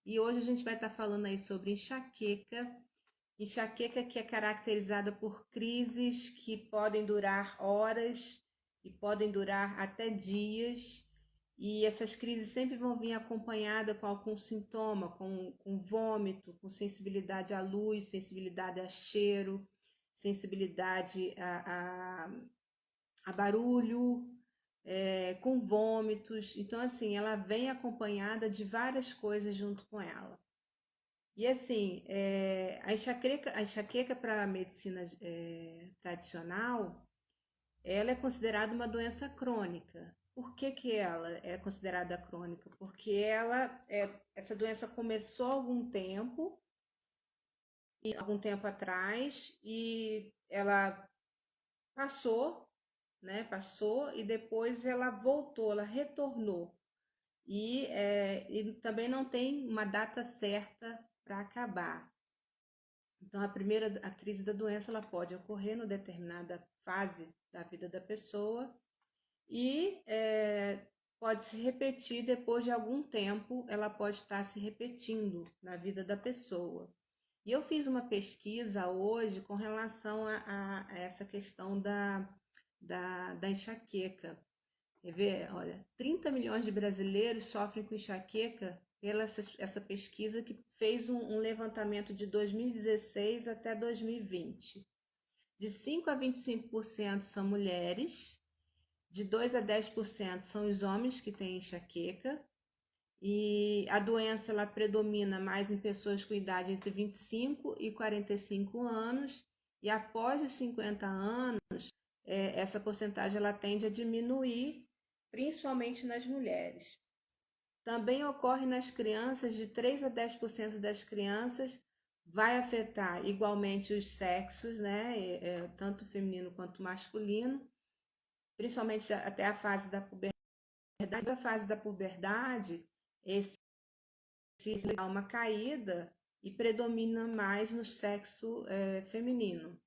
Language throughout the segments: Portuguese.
E hoje a gente vai estar falando aí sobre enxaqueca. Enxaqueca que é caracterizada por crises que podem durar horas e podem durar até dias. E essas crises sempre vão vir acompanhadas com algum sintoma, com vômito, com sensibilidade à luz, sensibilidade a cheiro, sensibilidade a barulho, com vômitos. Então, assim, ela vem acompanhada de várias coisas junto com ela. E assim, a enxaqueca para a medicina tradicional, ela é considerada uma doença crônica. Por que que ela é considerada crônica? Porque essa doença começou há algum tempo atrás, e ela passou, né? Passou e depois ela voltou, ela retornou. E também não tem uma data certa para acabar. Então, a crise da doença ela pode ocorrer em determinada fase da vida da pessoa e pode se repetir depois de algum tempo, ela pode estar se repetindo na vida da pessoa. E eu fiz uma pesquisa hoje com relação a essa questão da enxaqueca. Quer ver? Olha, 30 milhões de brasileiros sofrem com enxaqueca pela essa pesquisa que fez um levantamento de 2016 até 2020. De 5 a 25% são mulheres, de 2 a 10% são os homens que têm enxaqueca, e a doença ela predomina mais em pessoas com idade entre 25 e 45 anos, e após os 50 anos, essa porcentagem ela tende a diminuir, principalmente nas mulheres. Também ocorre nas crianças, de 3 a 10% das crianças, vai afetar igualmente os sexos, né? Tanto feminino quanto masculino, principalmente até a fase da puberdade. A fase da puberdade, esse dá uma caída e predomina mais no sexo feminino.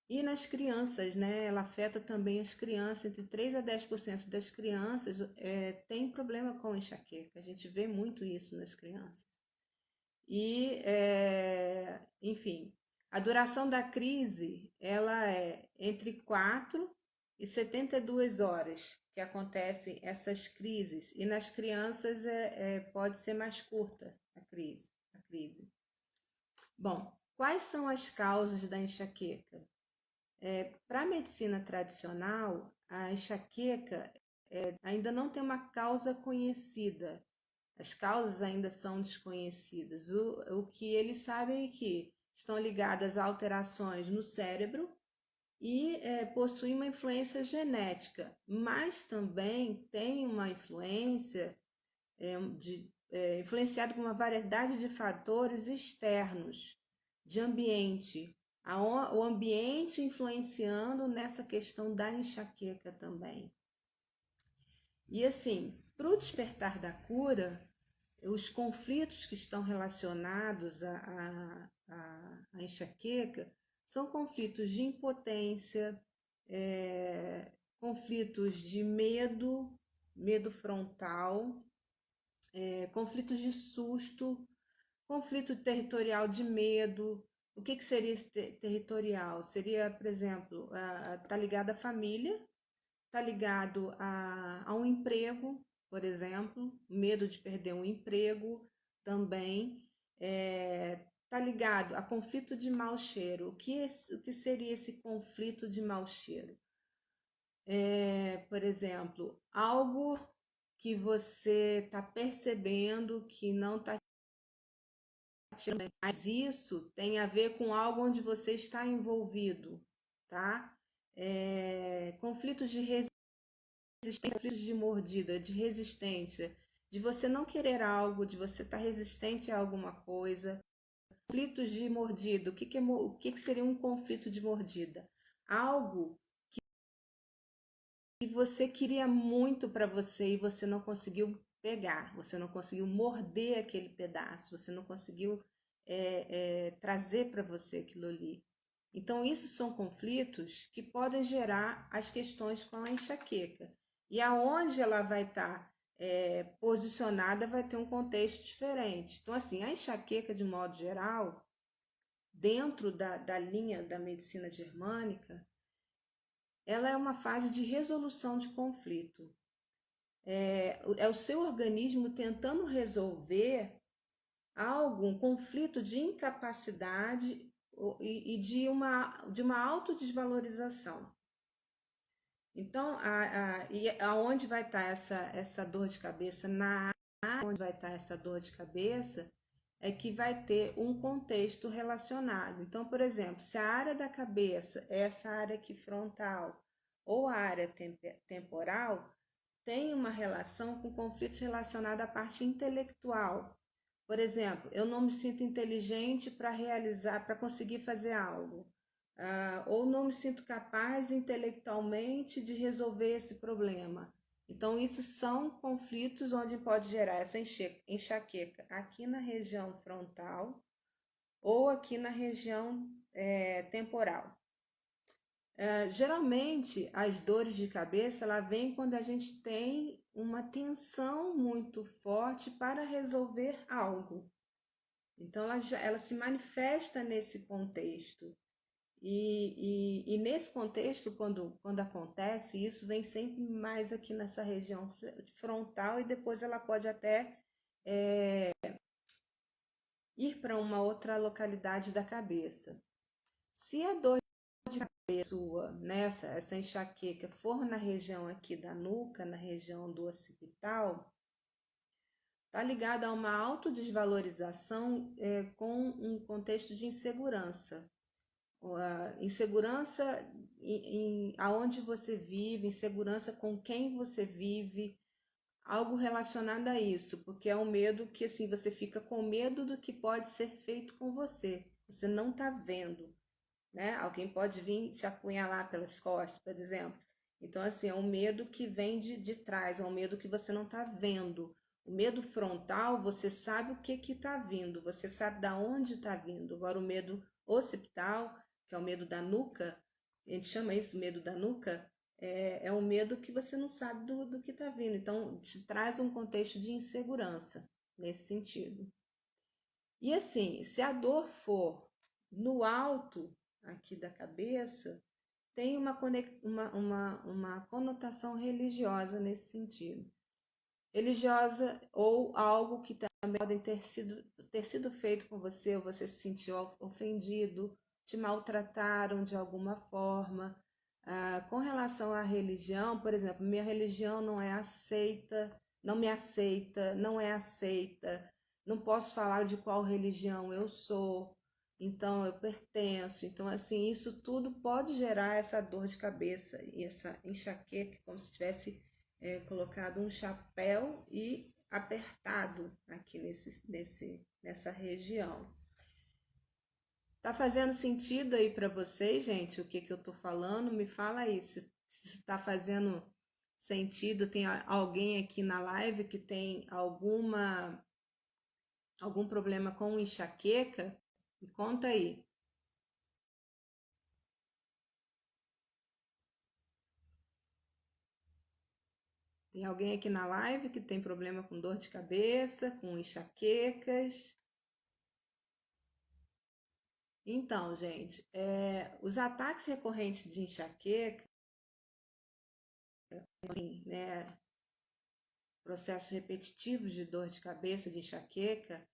E nas crianças, né? Ela afeta também as crianças, entre 3 a 10% das crianças tem problema com enxaqueca. A gente vê muito isso nas crianças. E, enfim, a duração da crise, ela é entre 4 e 72 horas que acontecem essas crises. E nas crianças pode ser mais curta a crise. Bom, quais são as causas da enxaqueca? Para a medicina tradicional, a enxaqueca ainda não tem uma causa conhecida. As causas ainda são desconhecidas. O que eles sabem é que estão ligadas a alterações no cérebro e possuem uma influência genética, mas também tem uma influência influenciada por uma variedade de fatores externos, de ambiente, o ambiente influenciando nessa questão da enxaqueca também. E assim, para o despertar da cura, os conflitos que estão relacionados à enxaqueca são conflitos de impotência, conflitos de medo frontal, conflitos de susto, conflito territorial de medo. O que seria esse territorial? Seria, por exemplo, tá ligado à família, tá ligado a um emprego, por exemplo, medo de perder um emprego também. Tá ligado a conflito de mau cheiro. O que seria esse conflito de mau cheiro? Por exemplo, algo que você está percebendo que não está tirando, mas isso tem a ver com algo onde você está envolvido, tá? Conflitos de resistência, conflitos de mordida, de resistência, de você não querer algo, de você estar resistente a alguma coisa. Conflitos de mordida, o que seria um conflito de mordida? Algo que você queria muito para você e você não conseguiu pegar, você não conseguiu morder aquele pedaço, você não conseguiu trazer para você aquilo ali. Então, isso são conflitos que podem gerar as questões com a enxaqueca. E aonde ela vai estar posicionada vai ter um contexto diferente. Então, assim, a enxaqueca, de modo geral, dentro da linha da medicina germânica, ela é uma fase de resolução de conflito. É o seu organismo tentando resolver um conflito de incapacidade e de uma autodesvalorização. Então, aonde vai estar essa dor de cabeça? Na área onde vai estar essa dor de cabeça é que vai ter um contexto relacionado. Então, por exemplo, se a área da cabeça é essa área aqui frontal ou a área temporal, tem uma relação com conflitos relacionados à parte intelectual. Por exemplo, eu não me sinto inteligente para realizar, para conseguir fazer algo. Ou não me sinto capaz intelectualmente de resolver esse problema. Então, isso são conflitos onde pode gerar essa enxaqueca aqui na região frontal ou aqui na região temporal. Geralmente, as dores de cabeça ela vem quando a gente tem uma tensão muito forte para resolver algo. Então, ela se manifesta nesse contexto. E nesse contexto, quando acontece, isso vem sempre mais aqui nessa região frontal e depois ela pode até ir para uma outra localidade da cabeça. Se a dor de cabeça sua, essa enxaqueca, for na região aqui da nuca, na região do occipital, está ligada a uma autodesvalorização com um contexto de insegurança. Insegurança aonde você vive, insegurança com quem você vive, algo relacionado a isso, porque é um medo que assim você fica com medo do que pode ser feito com você. Você não está vendo, né? Alguém pode vir te apunhalar pelas costas, por exemplo. Então, assim, é um medo que vem de trás, é um medo que você não está vendo. O medo frontal, você sabe o que está vindo, você sabe de onde está vindo. Agora, o medo occipital, que é o medo da nuca, a gente chama isso medo da nuca, é um medo que você não sabe do que está vindo. Então, te traz um contexto de insegurança nesse sentido. E assim, se a dor for no alto aqui da cabeça, tem uma conotação religiosa nesse sentido. Religiosa ou algo que também pode ter sido feito com você, ou você se sentiu ofendido, te maltrataram de alguma forma. Com relação à religião, por exemplo, minha religião não é aceita, não me aceita, não é aceita, não posso falar de qual religião eu sou, então eu pertenço. Então, assim, isso tudo pode gerar essa dor de cabeça e essa enxaqueca, como se tivesse colocado um chapéu e apertado aqui nessa região. Tá fazendo sentido aí para vocês, gente, o que eu tô falando? Me fala aí se está fazendo sentido. Tem alguém aqui na live que tem algum problema com enxaqueca? Me conta aí. Tem alguém aqui na live que tem problema com dor de cabeça, com enxaquecas? Então, gente, os ataques recorrentes de enxaqueca, né, processos repetitivos de dor de cabeça, de enxaqueca,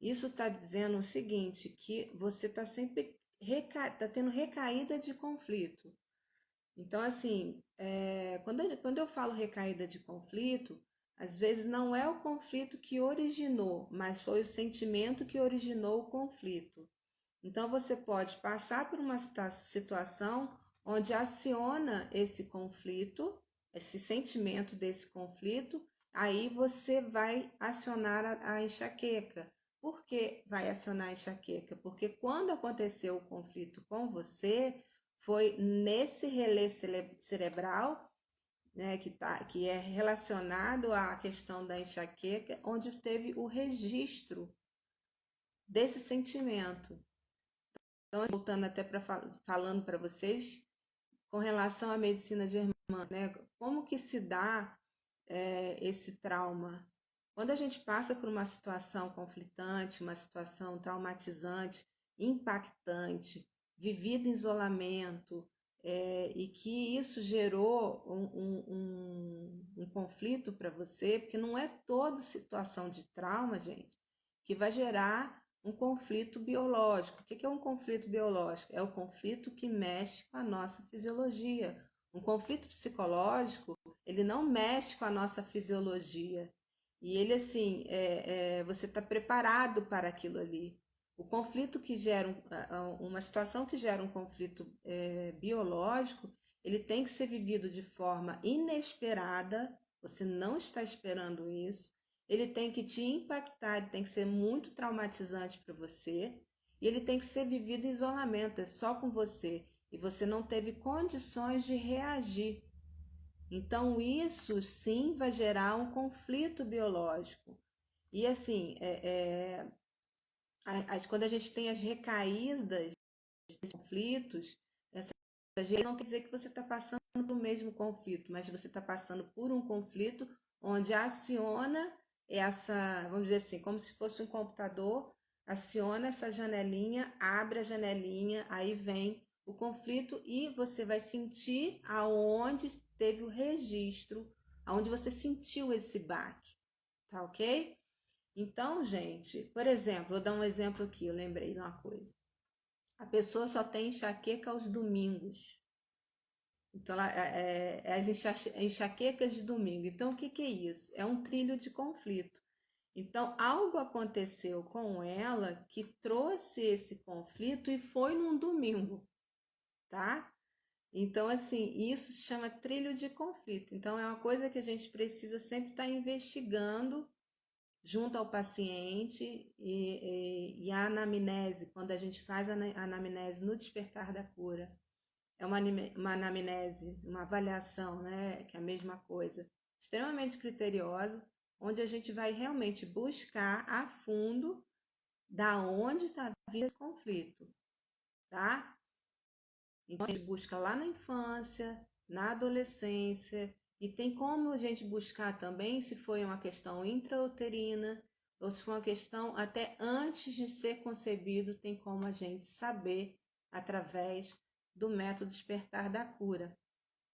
isso está dizendo o seguinte, que você está sempre tá tendo recaída de conflito. Então, assim, quando eu falo recaída de conflito, às vezes não é o conflito que originou, mas foi o sentimento que originou o conflito. Então, você pode passar por uma situação onde aciona esse conflito, esse sentimento desse conflito, aí você vai acionar a enxaqueca. Por que vai acionar a enxaqueca? Porque quando aconteceu o conflito com você, foi nesse relé cerebral, né, que é relacionado à questão da enxaqueca, onde teve o registro desse sentimento. Então, voltando até falando para vocês, com relação à medicina germânica, né? Como que se dá esse trauma? Quando a gente passa por uma situação conflitante, uma situação traumatizante, impactante, vivida em isolamento, e que isso gerou um conflito para você, porque não é toda situação de trauma, gente, que vai gerar um conflito biológico. O que é um conflito biológico? É o conflito que mexe com a nossa fisiologia. Um conflito psicológico, ele não mexe com a nossa fisiologia. E ele, assim, você está preparado para aquilo ali. O conflito que gera, uma situação que gera um conflito biológico, ele tem que ser vivido de forma inesperada, você não está esperando isso, ele tem que te impactar, ele tem que ser muito traumatizante para você, e ele tem que ser vivido em isolamento, é só com você, e você não teve condições de reagir. Então, isso sim vai gerar um conflito biológico. E assim, quando a gente tem as recaídas desses conflitos, essa não quer dizer que você está passando pelo mesmo conflito, mas você está passando por um conflito onde aciona essa, vamos dizer assim, como se fosse um computador, aciona essa janelinha, abre a janelinha, aí vem o conflito e você vai sentir aonde teve o registro, aonde você sentiu esse baque, tá ok? Então, gente, por exemplo, vou dar um exemplo aqui, eu lembrei de uma coisa. A pessoa só tem enxaqueca aos domingos. Então, as enxaquecas de domingo. Então, o que é isso? É um trilho de conflito. Então, algo aconteceu com ela que trouxe esse conflito e foi num domingo, tá? Então, assim, isso se chama trilho de conflito. Então, é uma coisa que a gente precisa sempre estar investigando junto ao paciente e a anamnese, quando a gente faz a anamnese no despertar da cura, é uma anamnese, uma avaliação, né, que é a mesma coisa, extremamente criteriosa, onde a gente vai realmente buscar a fundo da onde está vindo esse conflito, tá? Então, a gente busca lá na infância, na adolescência, e tem como a gente buscar também se foi uma questão intrauterina ou se foi uma questão até antes de ser concebido, tem como a gente saber através do método despertar da cura.